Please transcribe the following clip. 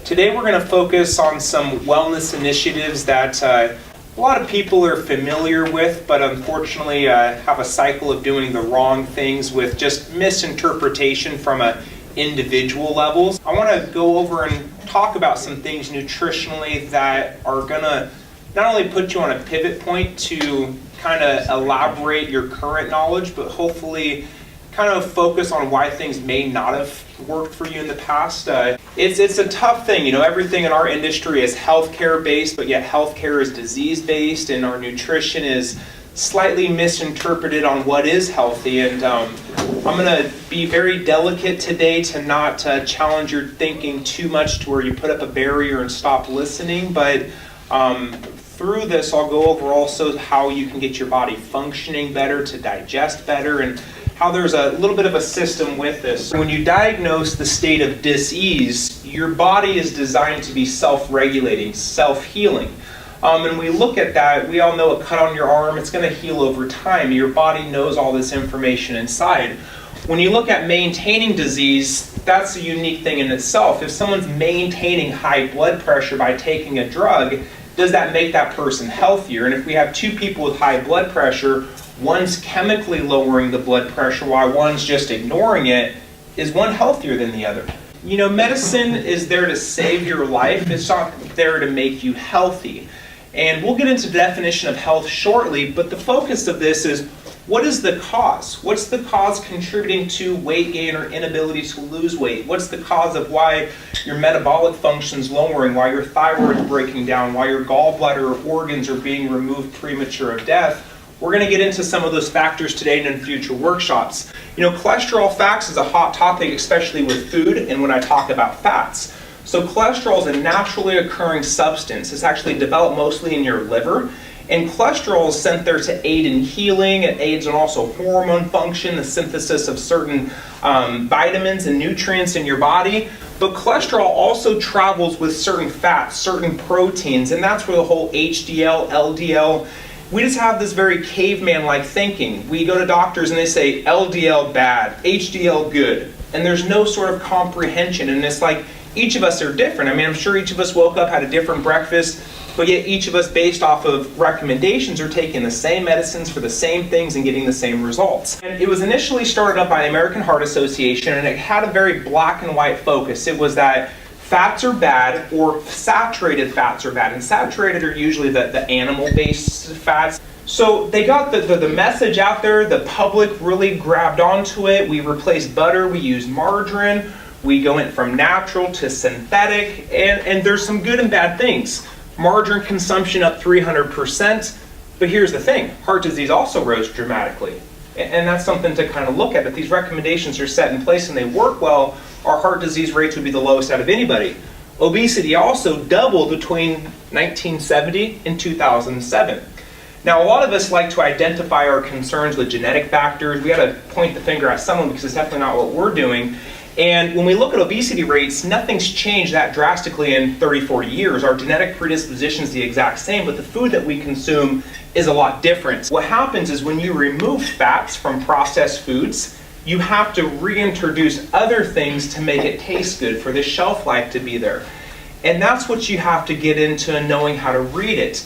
Today we're going to focus on some wellness initiatives that a lot of people are familiar with, but unfortunately have a cycle of doing the wrong things with just misinterpretation from individual levels. I want to go over and talk about some things nutritionally that are going to not only put you on a pivot point to kind of elaborate your current knowledge, but hopefully kind of focus on why things may not have worked for you in the past. It's a tough thing, you know, everything in our industry is healthcare based, but yet healthcare is disease based, and our nutrition is slightly misinterpreted on what is healthy. And I'm going to be very delicate today to not challenge your thinking too much to where you put up a barrier and stop listening, but through this I'll go over also how you can get your body functioning better, to digest better, and how there's a little bit of a system with this. When you diagnose the state of dis-ease, your body is designed to be self-regulating, self-healing. And we look at that, we all know a cut on your arm, it's going to heal over time. Your body knows all this information inside. When you look at maintaining disease, that's a unique thing in itself. If someone's maintaining high blood pressure by taking a drug, does that make that person healthier? And if we have two people with high blood pressure, one's chemically lowering the blood pressure while one's just ignoring it, is one healthier than the other? You know, medicine is there to save your life. It's not there to make you healthy. And we'll get into the definition of health shortly, but the focus of this is, what is the cause? What's the cause contributing to weight gain or inability to lose weight? What's the cause of why your metabolic function's lowering, why your thyroid's breaking down, why your gallbladder organs are being removed premature of death? We're going to get into some of those factors today and in future workshops. You know, cholesterol facts is a hot topic, especially with food and when I talk about fats. So cholesterol is a naturally occurring substance. It's actually developed mostly in your liver. And cholesterol is sent there to aid in healing. It aids in also hormone function, the synthesis of certain vitamins and nutrients in your body. But cholesterol also travels with certain fats, certain proteins, and that's where the whole HDL, LDL, we just have this very caveman-like thinking. We go to doctors and they say LDL bad, HDL good, and there's no sort of comprehension. And it's like each of us are different. I mean, I'm sure each of us woke up, had a different breakfast, but yet each of us, based off of recommendations, are taking the same medicines for the same things and getting the same results. And it was initially started up by the American Heart Association, and it had a very black and white focus. It was that fats are bad, or saturated fats are bad. And saturated are usually the animal-based fats. So they got the message out there, the public really grabbed onto it. We replaced butter, we used margarine, we went from natural to synthetic, and there's some good and bad things. Margarine consumption up 300%, but here's the thing, heart disease also rose dramatically. And that's something to kind of look at. If these recommendations are set in place and they work well, our heart disease rates would be the lowest out of anybody. Obesity also doubled between 1970 and 2007. Now, a lot of us like to identify our concerns with genetic factors. We got to point the finger at someone because it's definitely not what we're doing. And when we look at obesity rates, nothing's changed that drastically in 30, 40 years. Our genetic predisposition is the exact same, but the food that we consume is a lot different. What happens is when you remove fats from processed foods, you have to reintroduce other things to make it taste good, for the shelf life to be there. And that's what you have to get into, knowing how to read it.